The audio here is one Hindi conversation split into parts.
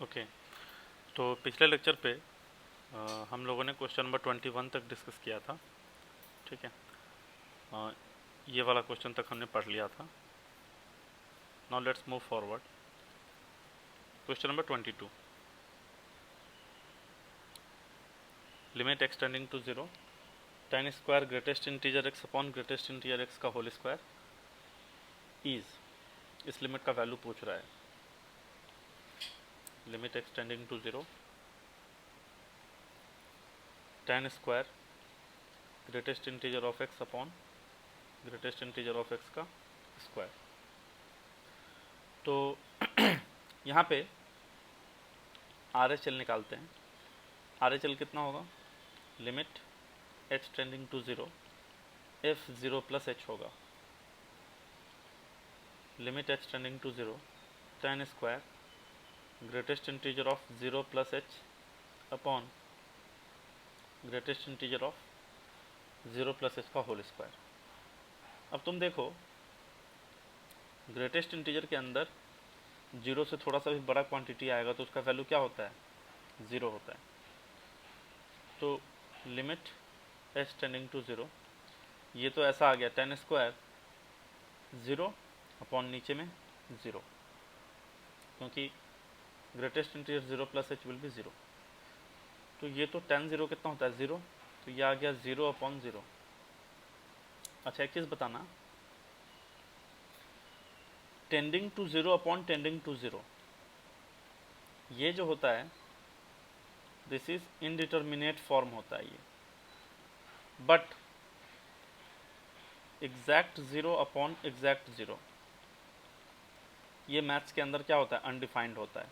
ओके, तो पिछले लेक्चर पे हम लोगों ने क्वेश्चन नंबर 21 तक डिस्कस किया था। ठीक है, ये वाला क्वेश्चन तक हमने पढ़ लिया था। Now let's move forward. Question number 22, limit extending to 0 tan square greatest integer x upon greatest integer x का होल स्क्वायर इज, इस लिमिट का वैल्यू पूछ रहा है। Limit extending to 0 tan square greatest integer of x upon greatest integer of x का स्क्वायर। तो यहाँ पे RHL निकालते हैं। RHL कितना होगा? Limit h tending to 0 f 0 plus h होगा। Limit h tending to 0 tan square greatest integer of 0 plus h upon greatest integer of 0 plus h का होल स्क्वायर। अब तुम देखो, ग्रेटेस्ट इंटीजर के अंदर 0 से थोड़ा सा भी बड़ा क्वांटिटी आएगा तो उसका वैल्यू क्या होता है? 0 होता है। तो लिमिट h टेंडिंग टू 0, ये तो ऐसा आ गया tan स्क्वायर 0 अपॉन नीचे में 0, क्योंकि greatest integer 0 plus h will B 0। तो ये तो tan 0 कितना होता है? 0, तो ये आ गया 0 अपॉन 0। अच्छा, एक चीज़ बताना, tending to 0 upon tending to 0, ये जो होता है दिस इज इनडिटर्मिनेट फॉर्म होता है ये। बट एग्जैक्ट 0 अपॉन एग्जैक्ट 0, ये मैथ्स के अंदर क्या होता है? अनडिफाइंड होता है।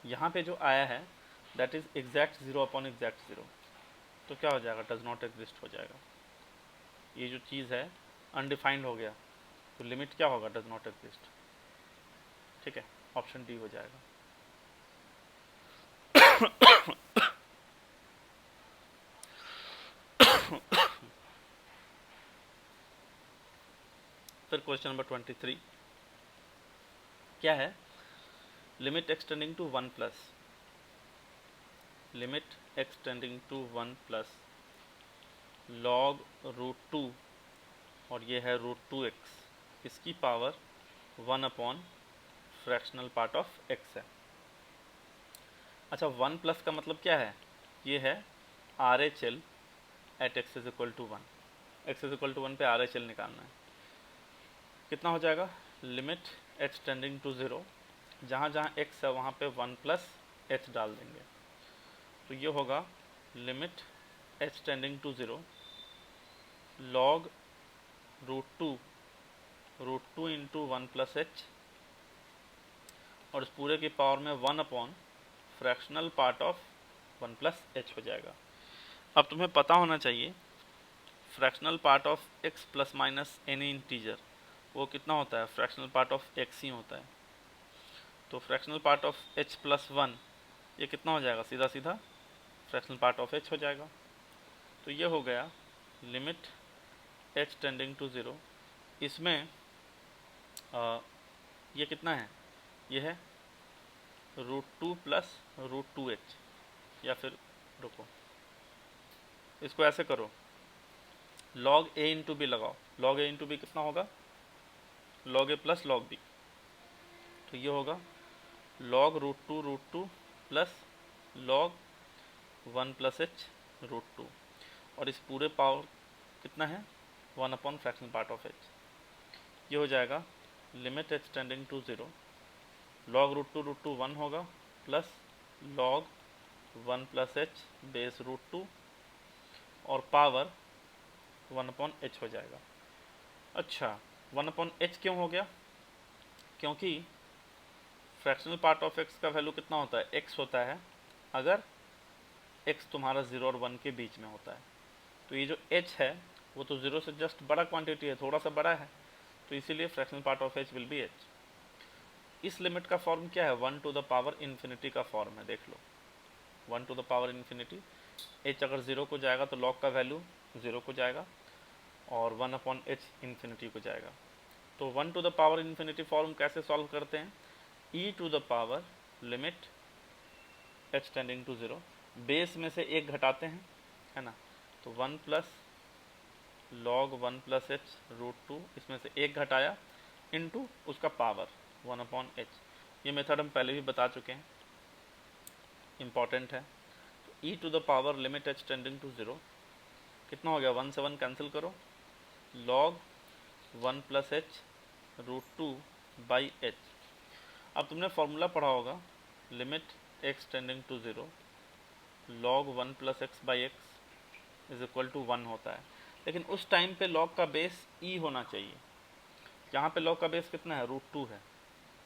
यहाँ पे जो आया है that is exact 0 upon exact 0, तो क्या हो जाएगा? डज नॉट एग्जिस्ट हो जाएगा। ये जो चीज़ है अनडिफाइंड हो गया, तो लिमिट क्या होगा? Does not exist. ठीक है, ऑप्शन डी हो जाएगा। फिर क्वेश्चन नंबर 23 क्या है? Limit extending to 1 plus, limit extending to 1 plus log √2, और ये है √2x, इसकी power 1 upon fractional part of x है। अच्छा, 1 प्लस का मतलब क्या है? ये है RHL at x is equal to 1। x is equal to 1 पे RHL निकालना है। कितना हो जाएगा? लिमिट h टेंडिंग टू 0, जहाँ जहाँ x है वहाँ पे 1 प्लस h डाल देंगे, तो ये होगा limit h tending to 0 log √2 into 1 plus h, और इस पूरे की पावर में 1 upon fractional part of 1 plus h हो जाएगा। अब तुम्हें पता होना चाहिए fractional part of x plus minus any integer वो कितना होता है? फ्रैक्शनल पार्ट ऑफ x ही होता है। तो fractional part of h plus 1 ये कितना हो जाएगा? सीधा सीधा फ्रैक्शनल पार्ट ऑफ h हो जाएगा। तो ये हो गया लिमिट h टेंडिंग टू 0। इसमें ये कितना है? ये है √2 प्लस √2h, या फिर रुको, इसको ऐसे करो, log a इंटू बी लगाओ। log a इंटू बी कितना होगा? log a plus log b, तो ये होगा log √2 plus log 1 plus h √2, और इस पूरे पावर कितना है? 1 upon fractional part of h। ये हो जाएगा limit h tending to 0 log √2 1 होगा plus log 1 plus h base √2, और पावर 1 अपॉन h हो जाएगा। अच्छा, 1 अपॉन h क्यों हो गया? क्योंकि फ्रैक्शनल पार्ट ऑफ x का वैल्यू कितना होता है? x होता है, अगर x तुम्हारा 0 और 1 के बीच में होता है। तो ये जो h है वो तो 0 से जस्ट बड़ा क्वांटिटी है, थोड़ा सा बड़ा है, तो इसीलिए fractional part of h will be h। इस लिमिट का फॉर्म क्या है? 1 टू द पावर इन्फिनिटी का फॉर्म है। देख लो, 1 to the power infinity, h अगर 0 को जाएगा तो log का वैल्यू 0 को जाएगा, और 1 अपॉन h इन्फिनिटी को जाएगा। तो 1 to the power infinity form कैसे सॉल्व करते हैं? e to the power limit h tending to 0, base में से एक घटाते हैं, है ना, तो 1 plus log 1 plus h root 2, इसमें से एक घटाया इनटू उसका पावर 1/h। ये मेथड हम पहले भी बता चुके हैं, इम्पॉर्टेंट है। तो e to the power limit h tending to 0 कितना हो गया, 1 से 1 कैंसिल करो, log 1 plus h root 2 by h. अब तुमने फॉर्मूला पढ़ा होगा, limit x tending to 0 log 1 plus x by x is equal to 1 होता है। लेकिन उस टाइम पे log का बेस e होना चाहिए, यहाँ पे log का बेस कितना है, रूट 2 है।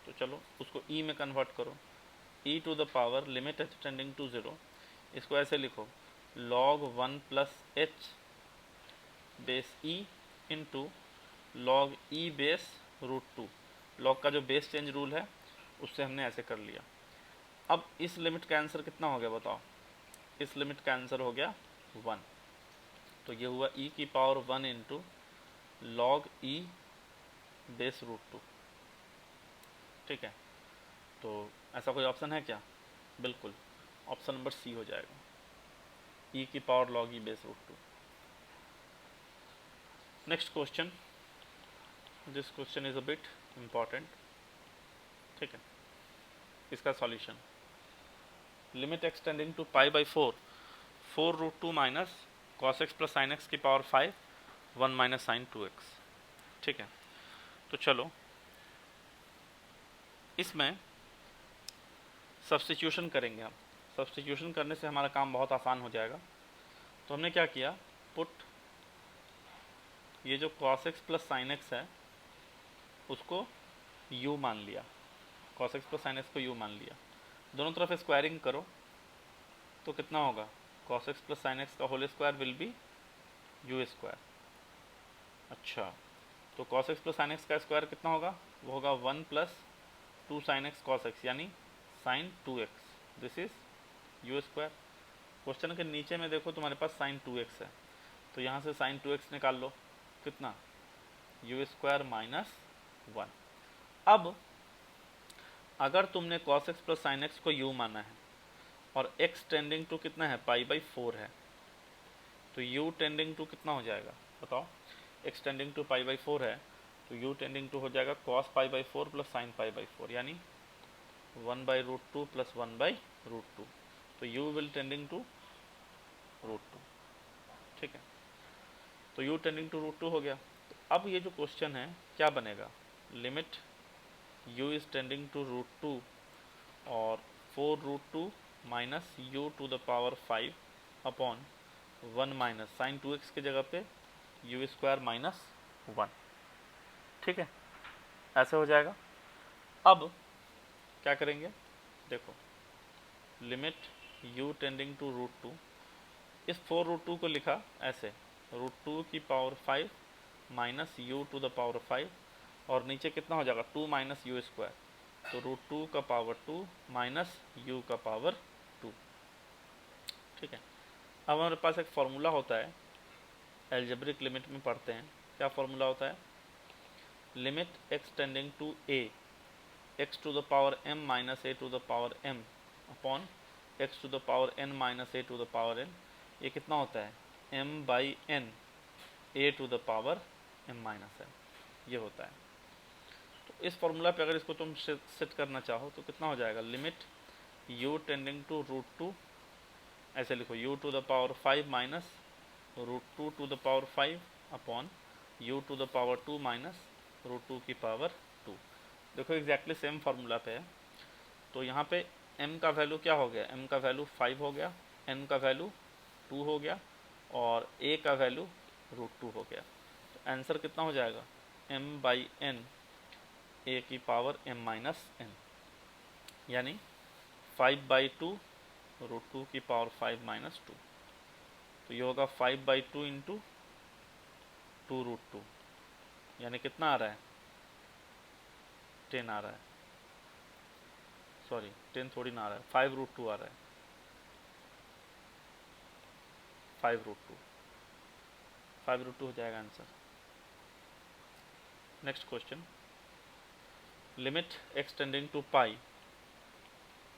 तो चलो उसको e में कन्वर्ट करो, e to the power limit h tending to 0, इसको ऐसे लिखो, log 1 plus h base e into log e base root 2। log का जो बेस चेंज रूल है उससे हमने ऐसे कर लिया। अब इस लिमिट का आंसर कितना हो गया बताओ, इस लिमिट का आंसर हो गया 1। तो ये हुआ e की power 1 into log e base root 2। ठीक है, तो ऐसा कोई ऑप्शन है क्या, बिल्कुल ऑप्शन नंबर सी हो जाएगा, e की power log e base root 2। Next question, this question is a bit important. ठीक है, इसका solution, limit x tending to pi by 4 root 2 minus cos x plus sine x की पावर 5 1 माइनस साइन 2x। ठीक है, तो चलो इसमें सब्स्टिट्यूशन करेंगे हम। सब्स्टिट्यूशन करने से हमारा काम बहुत आसान हो जाएगा। तो हमने क्या किया, पुट ये जो cos x plus sine x है उसको u मान लिया, cos x plus sine x को u मान लिया, दोनों तरफ स्क्वायरिंग करो तो कितना होगा, cos x plus sine x का whole square will be u square. अच्छा, तो cos x plus sine x का स्क्वायर कितना होगा, वो होगा 1 plus 2 sine x cos x, यानी sine 2x, this is u square. Question के नीचे में देखो तुम्हारे पास साइन 2x है, तो यहाँ से साइन 2x निकाल लो, कितना, u स्क्वायर माइनस 1। अब अगर तुमने cos x plus sine x को u माना है और x टेंडिंग टू कितना है, पाई बाई 4 है, तो u टेंडिंग टू कितना हो जाएगा बताओ, x tending to pi by 4 है तो u टेंडिंग टू हो जाएगा cos pi by 4 plus sine pi by 4, यानी 1 by root 2 plus 1 by root 2, तो u will tending to root 2। ठीक है, तो u टेंडिंग टू रूट 2 हो गया। तो अब ये जो क्वेश्चन है क्या बनेगा, limit u is tending to root 2 और 4 root 2 minus u to the power 5 upon 1 minus sine 2x की जगह पे u स्क्वायर माइनस 1। ठीक है, ऐसे हो जाएगा। अब क्या करेंगे, देखो limit u tending to root 2, इस 4 रूट 2 को लिखा ऐसे, रूट 2 की power 5 minus u to the power 5, और नीचे कितना हो जाएगा 2 माइनस u स्क्वायर, तो रूट 2 का पावर 2 माइनस u का पावर 2। ठीक है, अब हमारे पास एक फॉर्मूला होता है, एल्जेब्रिक लिमिट में पढ़ते हैं, क्या फॉर्मूला होता है, limit x tending to a x to the power m minus a to the power m upon x to the power n minus a to the power n, ये कितना होता है m by n a to the power m minus n, ये होता है। तो इस फॉर्मूला पे अगर इसको तुम सेट करना चाहो तो कितना हो जाएगा, limit u tending to root 2, ऐसे लिखो u to the power 5 minus root 2 to the power 5 upon u to the power 2 minus root 2 की पावर 2। देखो एग्जैक्टली सेम फार्मूला पे है, तो यहाँ पे m का वैल्यू क्या हो गया, m का वैल्यू 5 हो गया, n का वैल्यू 2 हो गया और a का वैल्यू रूट 2 हो गया। तो आंसर कितना हो जाएगा, m बाई n a की पावर m माइनस n, यानी 5 बाई 2 रूट 2 की पावर 5 माइनस 2, तो ये होगा 5 बाई 2 इंटू 2 रूट 2, यानी कितना आ रहा है 10 आ रहा है, सॉरी 10 थोड़ी ना आ रहा है, 5 रूट 2 आ रहा है, 5 रूट 2, 5 रूट 2 हो जाएगा आंसर। Next question, limit x tending to pi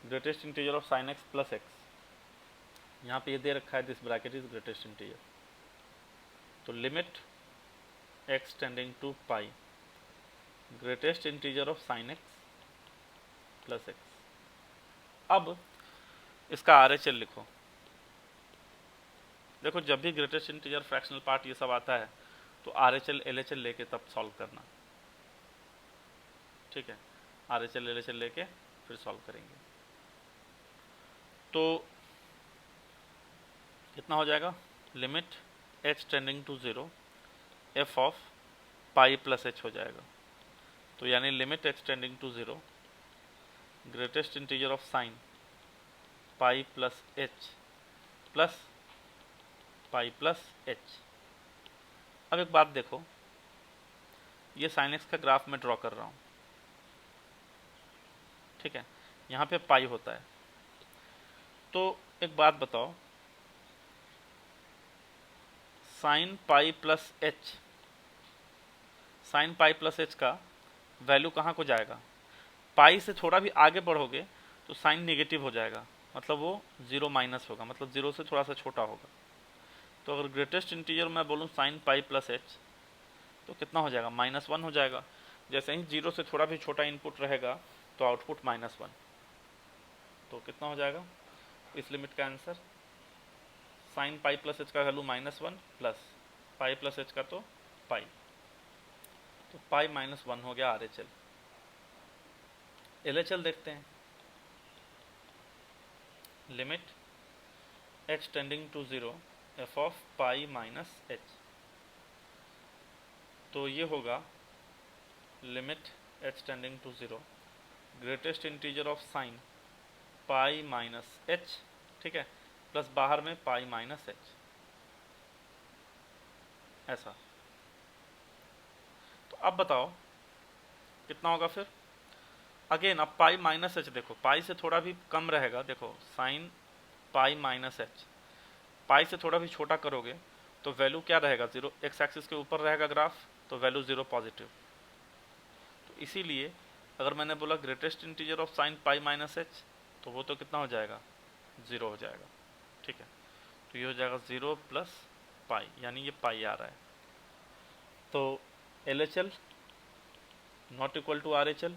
greatest integer of sine x plus x, यहाँ पे ये दे रखा है this bracket is greatest integer, तो limit x tending to pi greatest integer of sine x plus x. अब इसका RHL लिखो। देखो जब भी ग्रेटेस्ट इंटीजर फ्रैक्शनल पार्ट ये सब आता है तो RHL LHL लेके तब सॉल्व करना, ठीक है। RHL LHL लेके फिर सॉल्व करेंगे। तो कितना हो जाएगा, limit h tending to 0 f of pi plus h हो जाएगा। तो यानी limit h tending to 0 greatest integer of sine pi plus h plus pi plus h। अब एक बात देखो, ये साइन एक्स का ग्राफ में ड्रॉ कर रहा हूँ, ठीक है, यहाँ पे पाई होता है। तो एक बात बताओ, sign pi plus h, sign pi plus h का वैल्यू कहाँ को जाएगा, पाई से थोड़ा भी आगे बढ़ोगे तो साइन नेगेटिव हो जाएगा, मतलब वो 0 माइनस होगा, मतलब 0 से थोड़ा सा छोटा होगा। तो अगर ग्रेटेस्ट इंटीजर मैं बोलूँ साइन पाई प्लस h तो कितना हो जाएगा, -1 हो जाएगा। जैसे ही 0 से थोड़ा भी छोटा इनपुट रहेगा तो आउटपुट -1, तो कितना हो जाएगा इस लिमिट का answer, sign pi plus h का value -1 plus pi plus h का तो पाई, तो पाई -1 हो गया RHL। LHL देखते हैं, limit h tending to 0 f of pi minus h, तो ये होगा limit h tending to 0 greatest integer of sine pi minus h, ठीक है, प्लस बाहर में पाई माइनस h, ऐसा। तो अब बताओ कितना होगा फिर, अगेन अब पाई माइनस h देखो, पाई से थोड़ा भी कम रहेगा, देखो साइन पाई माइनस h, पाई से थोड़ा भी छोटा करोगे तो वैल्यू क्या रहेगा, 0, एक्स एक्सिस के ऊपर रहेगा ग्राफ, तो वैल्यू 0 पॉजिटिव। तो इसीलिए अगर मैंने बोला greatest integer of sine pi minus h, तो वो तो कितना हो जाएगा, 0 हो जाएगा, ठीक है। तो ये हो जाएगा 0 प्लस पाई, यानी ये पाई आ रहा है। तो LHL not equal to RHL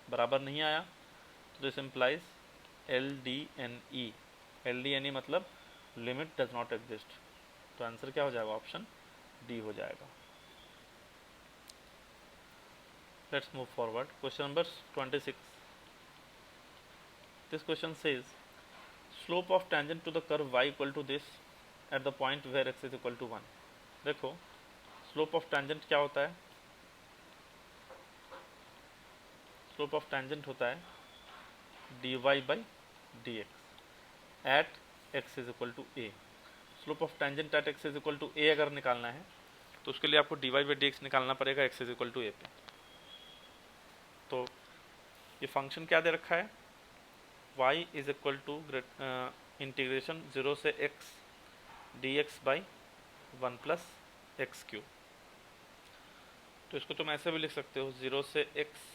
बराबर नहीं आया, तो दिस इम्प्लाइज LDNE, LDNE मतलब लिमिट डज नॉट एग्जिस्ट। तो आंसर क्या हो जाएगा, ऑप्शन डी हो जाएगा। Let's move forward, question number 26। This question says slope of tangent to the curve y equal to this at the point where x is equal to 1। देखो स्लोप ऑफ टेंजेंट क्या होता है, स्लोप ऑफ टेंजेंट होता है dy by dx at x is equal to a। Slope of tangent at x is equal to a अगर निकालना है तो उसके लिए आपको dy बाई dx निकालना पड़ेगा x is equal to a पे। तो ये फंक्शन क्या दे रखा है, y is equal to integration 0 से x dx by 1 plus x cube. तो इसको तुम ऐसे भी लिख सकते हो 0 से x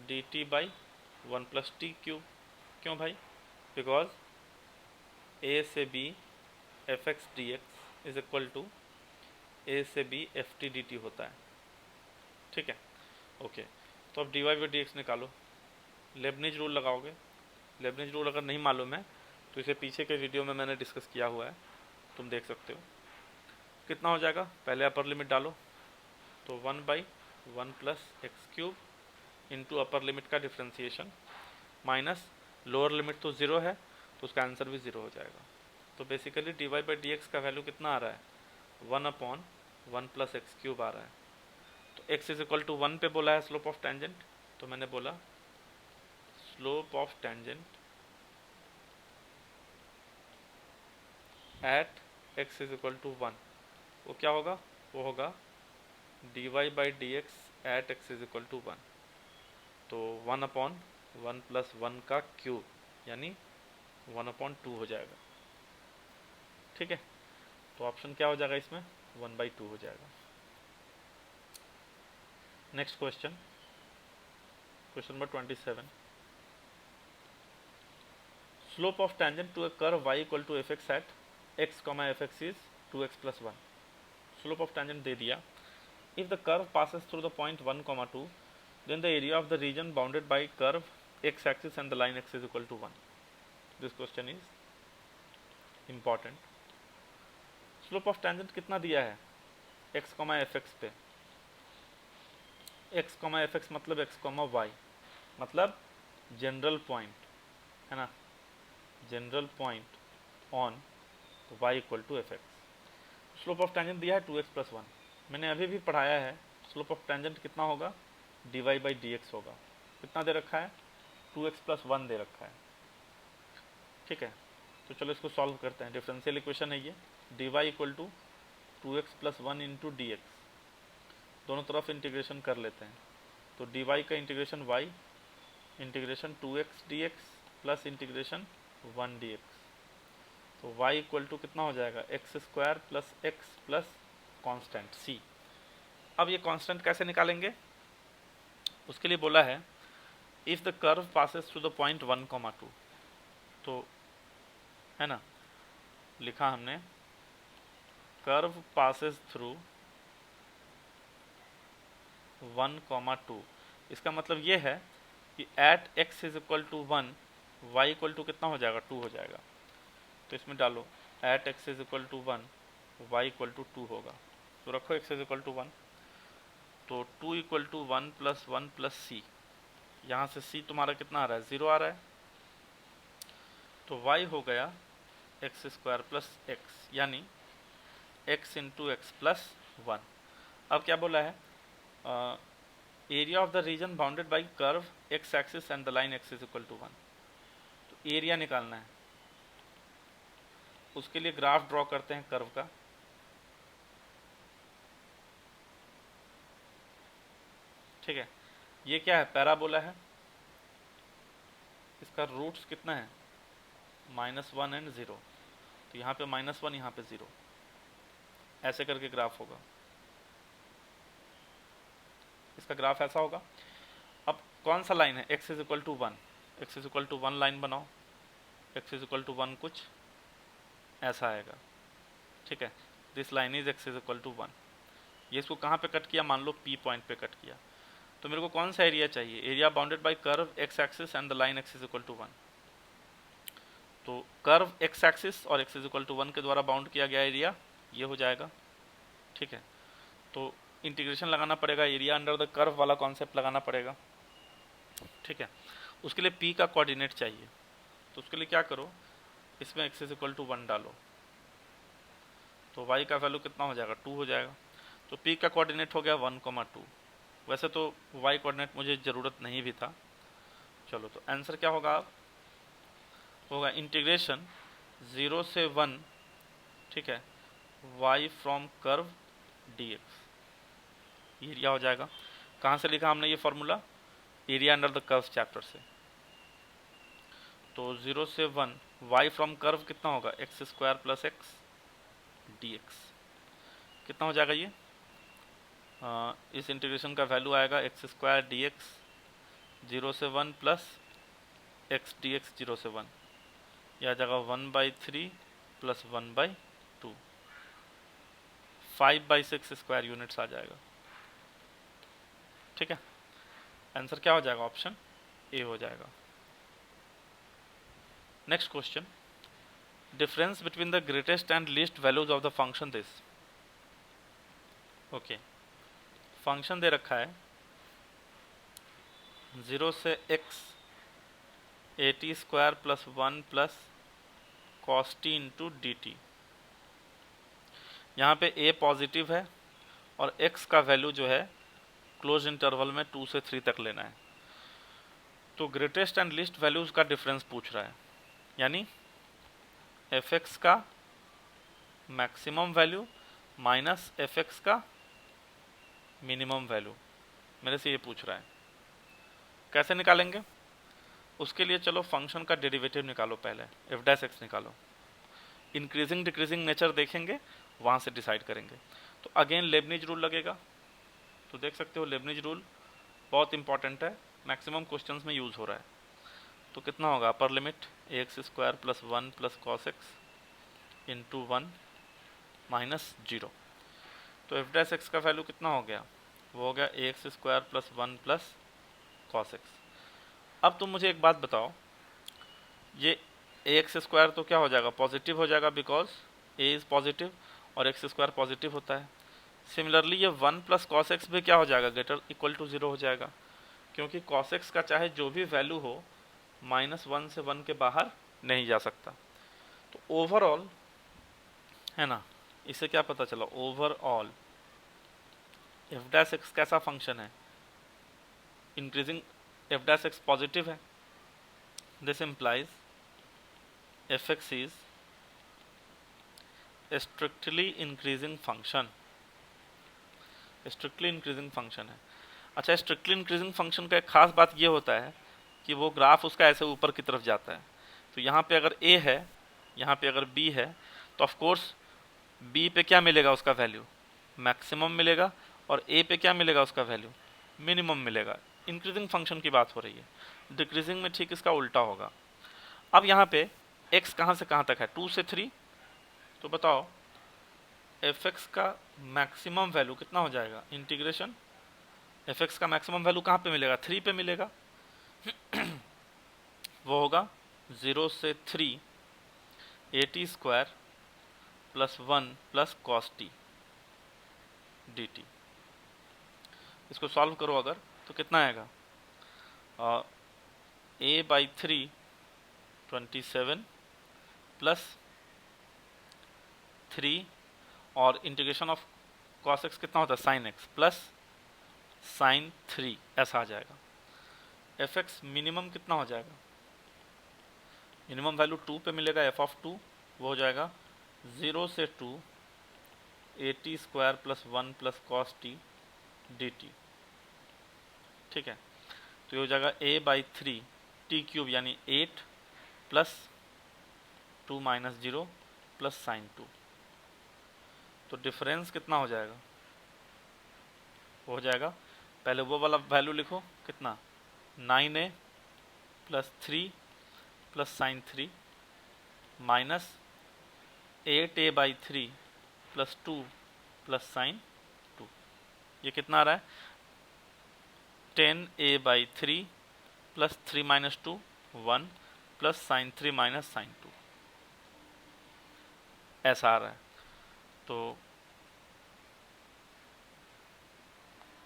dt by 1 plus T cube. क्यों भाई, बिकॉज a से b F X D X is equal to a से b F T D T होता है, ठीक है, ओके। तो अब D Y by D X निकालो, लेबनिज रूल लगाओगे। लेबनिज रूल अगर नहीं मालूम है तो इसे पीछे के वीडियो में मैंने डिस्कस किया हुआ है, तुम देख सकते हो। कितना हो जाएगा, पहले अपर लिमिट डालो, तो 1 by 1 plus x cube into upper limit का डिफ्रेंसिएशन माइनस लोअर लिमिट तो 0 है तो उसका आंसर भी 0 हो जाएगा। तो basically D Y by D X का वैल्यू कितना आ रहा है, 1/1 प्लस एक्स क्यूब आ रहा है। तो x इज इक्वल टू 1 पे बोला है स्लोप ऑफ टेंजेंट, तो मैंने बोला slope of tangent at x is equal to 1, वो क्या होगा, वो होगा D Y by D X at X is equal to 1। तो 1/1 प्लस 1 का क्यूब यानी 1/2 हो जाएगा, ठीक है। तो ऑप्शन क्या हो जाएगा इसमें, 1/2 हो जाएगा। Next question, question number 27। Slope of tangent to a curve y equal to F x at x comma f x is 2x+1। Slope of tangent दे दिया। If the curve passes through the point 1, 2, then the area of the region bounded by curve x axis and the line x is equal to 1. This question is important. Slope of tangent कितना दिया है x, fx पे। x, fx मतलब x, y मतलब जनरल पॉइंट है ना, general point on y equal to F X. Slope of tangent दिया है 2x+1। मैंने अभी भी पढ़ाया है स्लोप ऑफ टेंजेंट कितना होगा, dy/dx होगा। कितना दे रखा है, 2x+1 दे रखा है। ठीक है, तो चलो इसको सॉल्व करते हैं। डिफरेंशियल इक्वेशन है ये, dy equal to 2x+1 into D X. दोनों तरफ इंटीग्रेशन कर लेते हैं। तो dy का इंटीग्रेशन y integration 2x dx plus integration 1 dx। तो y इक्वल टू कितना हो जाएगा, x² plus x plus constant c। अब ये कांस्टेंट कैसे निकालेंगे, उसके लिए बोला है if the curve passes through the point 1, 2। तो है ना, लिखा हमने कर्व पासेस थ्रू 1, 2। इसका मतलब ये है कि at x is equal to 1 y equal to कितना हो जाएगा, 2 हो जाएगा। तो इसमें डालो at x is equal to 1 y equal to 2 होगा। तो रखो x इज इक्वल टू 1, तो 2 इक्वल टू 1 प्लस 1 प्लस सी। यहाँ से c तुम्हारा कितना आ रहा है, 0 आ रहा है। तो y हो गया x² प्लस एक्स, यानी x इंटू एक्स प्लस 1। अब क्या बोला है, area of the region bounded by curve x axis and the line x is equal to 1। तो एरिया निकालना है, उसके लिए ग्राफ ड्रॉ करते हैं कर्व का। ठीक है, ये क्या है, पैराबोला है। इसका रूट्स कितना है, -1 एंड 0। तो यहाँ पे -1, यहाँ पे 0, ऐसे करके ग्राफ होगा। इसका ग्राफ ऐसा होगा। अब कौन सा लाइन है, x is equal to 1, x is equal to 1 line बनाओ। x इज इक्वल टू 1 कुछ ऐसा आएगा। ठीक है, this line is x is equal to 1। ये इसको कहाँ पे कट किया, मान लो P पॉइंट पे कट किया। तो मेरे को कौन सा एरिया चाहिए, area bounded by curve x axis and the line x is equal to 1। तो कर्व x एक्सिस और x इज इक्वल टू 1 के द्वारा बाउंड किया गया एरिया ये हो जाएगा। ठीक है, तो इंटीग्रेशन लगाना पड़ेगा, एरिया अंडर द कर्व वाला कॉन्सेप्ट लगाना पड़ेगा। ठीक है, उसके लिए P का कोऑर्डिनेट चाहिए। तो उसके लिए क्या करो, इसमें x इज इक्वल टू 1 डालो, तो y का वैल्यू कितना हो जाएगा, 2 हो जाएगा। तो P का कोऑर्डिनेट हो गया 1, 2। वैसे तो y कोऑर्डिनेट मुझे ज़रूरत नहीं भी था। चलो, तो आंसर क्या होगा, होगा इंटीग्रेशन 0 से 1, ठीक है, y from curve dx। Area हो जाएगा। कहाँ से लिखा हमने ये formula, area under the curve chapter से। तो 0 से 1 y फ्रॉम कर्व कितना होगा, x² प्लस एक्स dx। कितना हो जाएगा ये, इस इंटीग्रेशन का वैल्यू आएगा x² dx 0 से 1 प्लस x dx 0 से 1। यह आ जाएगा 1/3 प्लस 1/2, 5/6 स्क्वायर यूनिट्स आ जाएगा। ठीक है, आंसर क्या हो जाएगा, ऑप्शन ए हो जाएगा। Next question, difference between the greatest and least values of the function this. Okay, function दे रखा है 0 से x at² plus 1 plus cos t into d t. यहाँ पे a पॉजिटिव है और x का वैल्यू जो है क्लोज इंटरवल में 2 से 3 तक लेना है। तो ग्रेटेस्ट एंड लीस्ट वैल्यूज का डिफरेंस पूछ रहा है, यानी f(x) का मैक्सिमम वैल्यू माइनस f(x) का मिनिमम वैल्यू मेरे से ये पूछ रहा है। कैसे निकालेंगे, उसके लिए चलो फंक्शन का डेरिवेटिव निकालो, पहले f' निकालो। इंक्रीजिंग डिक्रीजिंग नेचर देखेंगे, वहाँ से डिसाइड करेंगे। तो अगेन लेबनिज रूल लगेगा। तो देख सकते हो लेबनिज रूल बहुत इंपॉर्टेंट है, मैक्सिमम क्वेश्चंस में यूज़ हो रहा है। तो कितना होगा upper limit ax² plus 1 plus cos x into 1 minus 0। तो एफ डैश एक्स का वैल्यू कितना हो गया, वो हो गया ax² plus 1 plus cos x. अब तुम मुझे एक बात बताओ, ये ax² तो क्या हो जाएगा, पॉजिटिव हो जाएगा, बिकॉज a इज पॉजिटिव और x² पॉजिटिव होता है। सिमिलरली ये 1 प्लस कॉस एक्स भी क्या हो जाएगा, ग्रेटर इक्वल टू 0 हो जाएगा, क्योंकि कॉस एक्स का चाहे जो भी वैल्यू हो -1 से 1 के बाहर नहीं जा सकता। तो ओवरऑल है ना, इससे क्या पता चला, ओवरऑल एफ डैश एक्स कैसा फंक्शन है, increasing, f dash x positive है। This implies f x is strictly increasing function, strictly increasing function है। अच्छा, स्ट्रिक्टली इंक्रीजिंग फंक्शन का एक खास बात ये होता है कि वो ग्राफ उसका ऐसे ऊपर की तरफ जाता है। तो यहाँ पे अगर a है, यहाँ पे अगर b है, तो ऑफ कोर्स b पे क्या मिलेगा, उसका वैल्यू मैक्सिमम मिलेगा, और a पे क्या मिलेगा, उसका वैल्यू मिनिमम मिलेगा। इंक्रीजिंग फंक्शन की बात हो रही है। डिक्रीजिंग में ठीक इसका उल्टा होगा। अब यहाँ पे x कहाँ से कहाँ तक है, 2 से 3, तो बताओ एफ एक्स का मैक्सिमम वैल्यू कितना हो जाएगा, इंटीग्रेशन एफ एक्स का मैक्सिमम वैल्यू कहाँ पे मिलेगा, 3 पे मिलेगा। वो होगा 0 से 3 at² plus 1 plus cos T D T. इसको सॉल्व करो अगर, तो कितना आएगा, a/3 27 प्लस 3 और इंटीग्रेशन ऑफ कॉस एक्स कितना होता है, साइन एक्स प्लस साइन 3, ऐसा आ जाएगा। एफ एक्स मिनिमम कितना हो जाएगा, मिनिमम वैल्यू 2 पे मिलेगा, एफ ऑफ 2 वो हो जाएगा 0 से 2 at² plus 1 plus cos T D T. ठीक है, तो ये हो जाएगा a/3 t³ यानी 8 प्लस 2 माइनस 0 प्लस साइन 2। तो डिफरेंस कितना हो जाएगा, वो हो जाएगा, पहले वो वाला वैल्यू लिखो, कितना 9a plus 3 plus sine 3 minus 8a/3 plus 2 plus sine 2। ये कितना आ रहा है, 10a/3 plus 3 minus 2 1 plus sine 3 minus sine 2, ऐसा आ रहा है। तो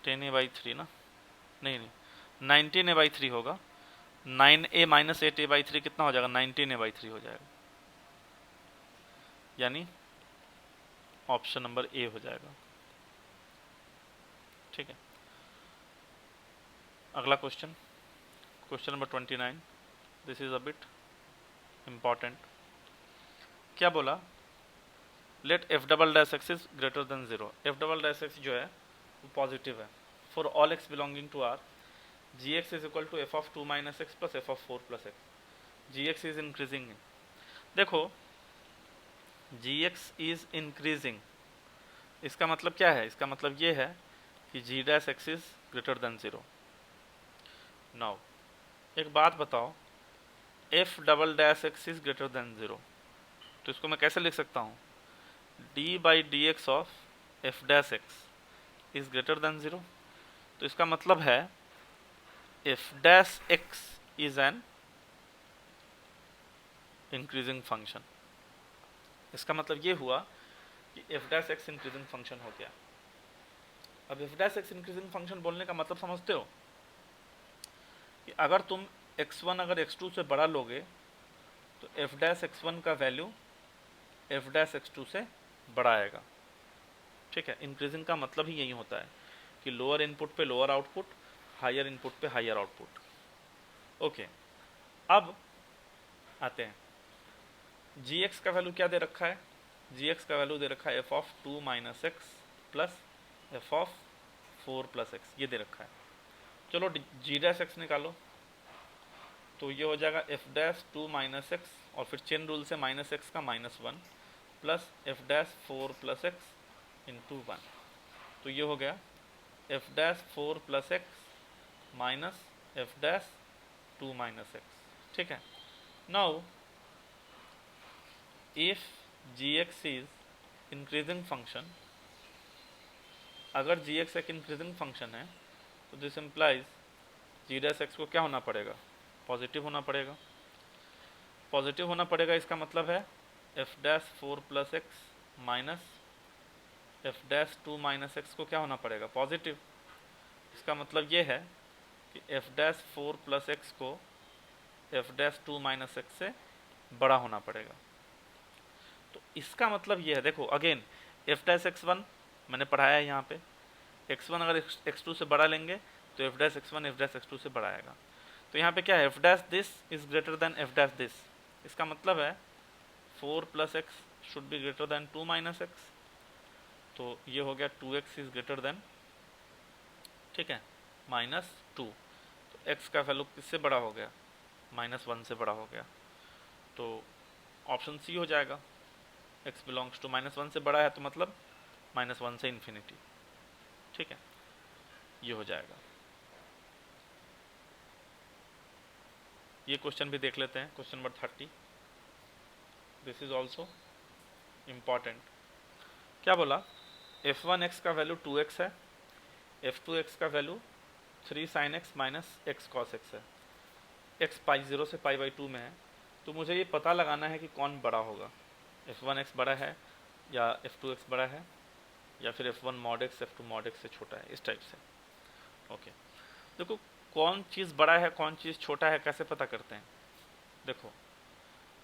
10a/3 ना, नहीं 19a/3 होगा, 9a माइनस 8a/3 कितना हो जाएगा, 19a/3 हो जाएगा, यानी ऑप्शन नंबर ए हो जाएगा। ठीक है, अगला question, question number 29। This is a bit important. क्या बोला, let F double dash x is greater than 0। F double dash X जो है वो पॉजिटिव है for all X belonging to R, G X is equal to F of 2 minus X plus F of 4 plus X. G X is increasing. देखो जी एक्स इज इंक्रीजिंग, इसका मतलब क्या है, इसका मतलब ये है कि g dash x is greater than 0। Now एक बात बताओ, f double dash x is greater than 0, तो इसको मैं कैसे लिख सकता हूँ, d/dx of f dash x is greater than 0। तो इसका मतलब है F dash x is an increasing function. इसका मतलब ये हुआ कि f dash x increasing function हो गया। अब f dash x increasing function बोलने का मतलब समझते हो कि अगर तुम x1 अगर x2 से बड़ा लोगे तो एफ डैश x1 का वैल्यू एफ डैश x2 से बड़ा आएगा। ठीक है, इंक्रीजिंग का मतलब ही यही होता है कि लोअर इनपुट पे लोअर आउटपुट, हायर इनपुट पे हायर आउटपुट। ओके, अब आते हैं, gx का वैल्यू क्या दे रखा है, gx का वैल्यू दे रखा है F of 2 minus X plus F of 4 plus x, ये दे रखा है। चलो जी डैश एक्स निकालो, तो ये हो जाएगा एफ डैश 2 माइनस एक्स और फिर चेन रूल से माइनस एक्स का -1 plus F dash 4 plus X into 1। तो ये हो गया F dash 4 plus X minus F dash 2 minus X. ठीक है। Now if G X is increasing function, अगर जी एक्स एक इंक्रीजिंग फंक्शन है तो this implies G dash X को क्या होना पड़ेगा, पॉजिटिव होना पड़ेगा। पॉजिटिव होना पड़ेगा इसका मतलब है F dash 4 plus X minus F dash 2 minus x को क्या होना पड़ेगा, पॉजिटिव। इसका मतलब ये है कि एफ डैश 4 प्लस एक्स को एफ डैश 2 माइनस एक्स से बड़ा होना पड़ेगा। तो इसका मतलब ये है, देखो again F dash X one मैंने पढ़ाया है यहाँ पे, एक्स वन अगर एक्स टू से बड़ा लेंगे तो F dash X one F dash X two से बड़ा आएगा। तो यहाँ पे क्या है, F dash this is greater than F dash this. इसका मतलब है 4 plus X should be greater than 2 minus X. तो ये हो गया 2x इज ग्रेटर देन, ठीक है, माइनस 2। तो x का वैल्यू किससे बड़ा हो गया, -1 से बड़ा हो गया। तो ऑप्शन सी हो जाएगा, x बिलोंग्स टू -1 से बड़ा है तो मतलब -1 से इन्फिनिटी, ठीक है, ये हो जाएगा। ये क्वेश्चन भी देख लेते हैं, question number 30। This is also important. क्या बोला, f1x का वैल्यू 2x है, f2x का value 3 sin x minus x cos x है। x पाई 0 से पाई बाई 2 में है, तो मुझे ये पता लगाना है कि कौन बड़ा होगा, f1x बड़ा है या f2x बड़ा है या फिर f1 mod x f2 mod x से छोटा है, इस टाइप से। ओके, देखो कौन चीज़ बड़ा है कौन चीज़ छोटा है कैसे पता करते हैं। देखो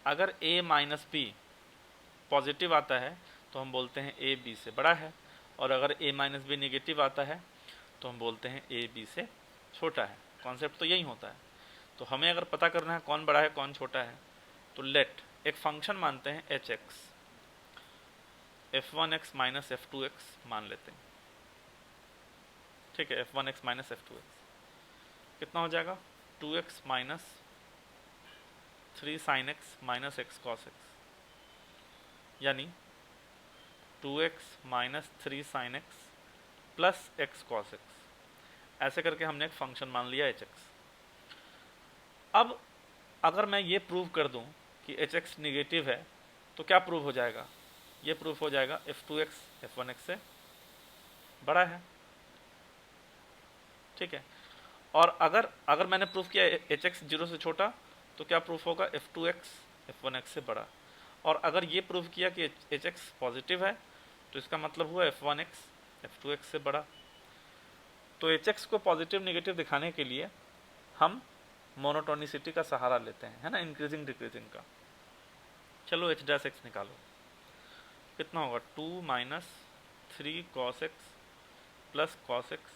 अगर a माइनस बी पॉजिटिव आता है तो हम बोलते हैं a b से बड़ा है, और अगर a माइनस बी निगेटिव आता है तो हम बोलते हैं a b से छोटा है। कॉन्सेप्ट तो यही होता है। तो हमें अगर पता करना है कौन बड़ा है कौन छोटा है, तो लेट एक फंक्शन मानते हैं H x, f1x minus f2x मान लेते हैं, ठीक है, f1x माइनस f2x कितना हो जाएगा, 2x minus 3 sin x minus x cos x, यानी 2x minus 3 sin x plus x cos x. ऐसे करके हमने एक फंक्शन मान लिया एच एक्स। अब अगर मैं ये प्रूव कर दूं कि एच एक्स निगेटिव है तो क्या प्रूव हो जाएगा, ये प्रूफ हो जाएगा f2x f1x से बड़ा है, ठीक है। और अगर मैंने प्रूफ किया hx 0 से छोटा तो क्या प्रूफ होगा, f2x f1x से बड़ा। और अगर ये प्रूफ किया कि hx पॉजिटिव है तो इसका मतलब हुआ f1x f2x से बड़ा। तो hx को पॉजिटिव नेगेटिव दिखाने के लिए हम मोनोटोनिसिटी का सहारा लेते हैं, है ना, इंक्रीजिंग डिक्रीजिंग का। चलो h डैश x निकालो, कितना होगा, 2 minus 3 cos x plus cos x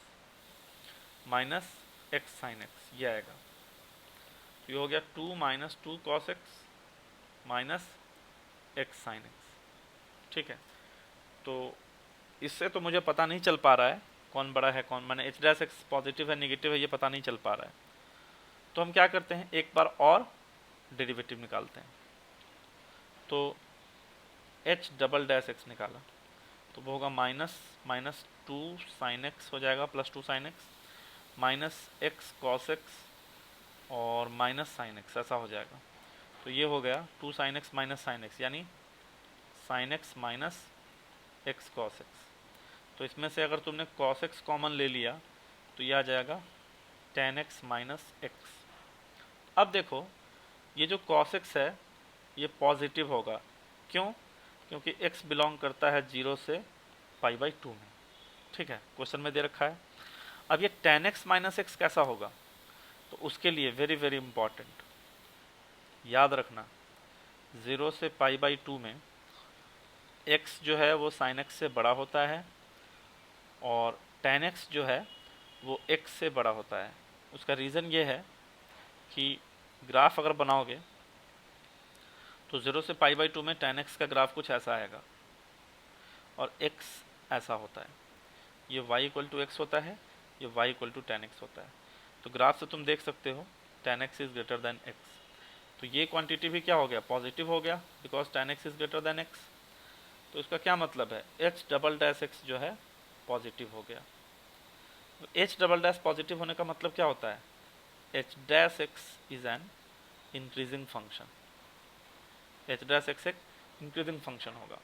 minus x sine x, ये आएगा। तो ये हो गया 2 minus 2 cos x minus x sine x, ठीक है। तो इससे तो मुझे पता नहीं चल पा रहा है कौन बड़ा है कौन, माने एच डैश एक्स पॉजिटिव है निगेटिव है ये पता नहीं चल पा रहा है। तो हम क्या करते हैं, एक बार और डेरिवेटिव निकालते हैं। तो एच डबल डैश एक्स निकाला तो वो होगा माइनस 2 साइन एक्स हो जाएगा plus 2 sine x minus x cos x और माइनस साइन एक्स, ऐसा हो जाएगा। तो ये हो गया 2 sine x minus sine x, यानी sine x minus x cos x. तो इसमें से अगर तुमने कॉस एक्स कॉमन ले लिया तो ये आ जाएगा टेन एक्स माइनस एक्स। अब देखो ये जो कॉस एक्स है ये पॉजिटिव होगा, क्यों, क्योंकि x बिलोंग करता है 0 से पाई बाई 2 में, ठीक है, क्वेश्चन में दे रखा है। अब ये tan x माइनस एक्स कैसा होगा, तो उसके लिए वेरी वेरी इंपॉर्टेंट याद रखना, 0 से पाई बाई 2 में x जो है वो sin x से बड़ा होता है और tan x जो है वो x से बड़ा होता है। उसका रीज़न ये है कि ग्राफ अगर बनाओगे तो 0 से पाई बाई 2 में tan x का ग्राफ कुछ ऐसा आएगा और x ऐसा होता है, ये y इक्वल टू एक्स होता है, ये y equal to tan x होता है। तो ग्राफ से तुम देख सकते हो tan x is greater then x, तो ये क्वांटिटी भी क्या हो गया, पॉजिटिव हो गया, because tan x is greater then x। तो इसका क्या मतलब है, h डबल डैश x जो है पॉजिटिव हो गया। तो h डबल डैश पॉजिटिव होने का मतलब क्या होता है, h dash x is an increasing function, H dash x एक इंक्रीजिंग फंक्शन होगा।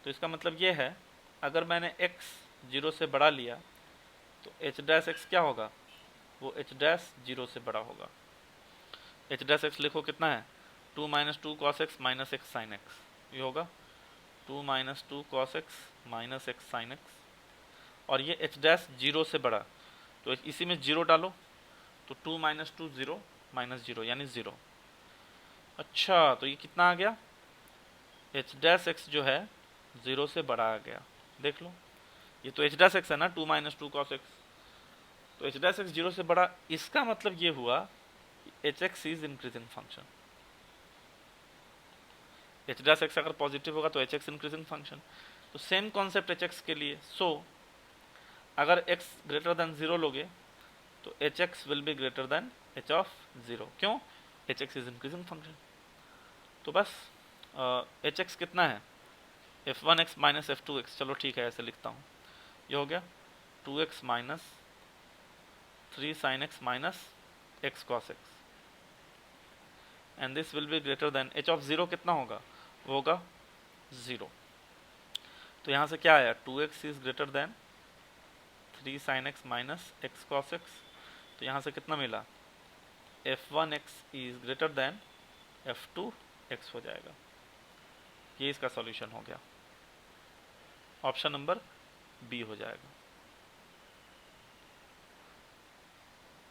तो इसका मतलब ये है अगर मैंने x 0 से बड़ा लिया तो एच डैश एक्स क्या होगा, वो एच डैश 0 से बड़ा होगा। एच डैश एक्स लिखो कितना है, 2 minus 2 cos x minus x sine x, ये होगा 2 minus 2 cos x minus x sine x, और ये एच डैश 0 से बड़ा, तो इसी में 0 डालो तो 2 माइनस 2 0 माइनस 0 यानी 0। अच्छा तो ये कितना आ गया, एच डैश एक्स जो है 0 से बड़ा आ गया। देख लो ये तो एच डैश एक्स है ना, 2 माइनस 2 कॉस एक्स, तो एच डैश एक्स 0 से बड़ा, इसका मतलब ये हुआ H x is increasing function. H dash x अगर पॉजिटिव होगा तो एच एक्स इंक्रीजिंग फंक्शन। तो सेम कॉन्सेप्ट एच एक्स के लिए, सो अगर x ग्रेटर देन 0 लोगे तो H x will be greater then H of 0, क्यों, H x is increasing function. तो बस एच एक्स कितना है, f1x माइनस f2x, चलो ठीक है ऐसे लिखता हूँ, ये हो गया 2x minus 3 sin x minus x cos x, and this will be greater then H of 0 कितना होगा, वो होगा 0। तो यहाँ से क्या आया, 2x is greater then 3 sin x minus x cos x, तो यहाँ से कितना मिला, f1x is greater then f2x हो जाएगा। ये इसका सॉल्यूशन हो गया, ऑप्शन नंबर बी हो जाएगा।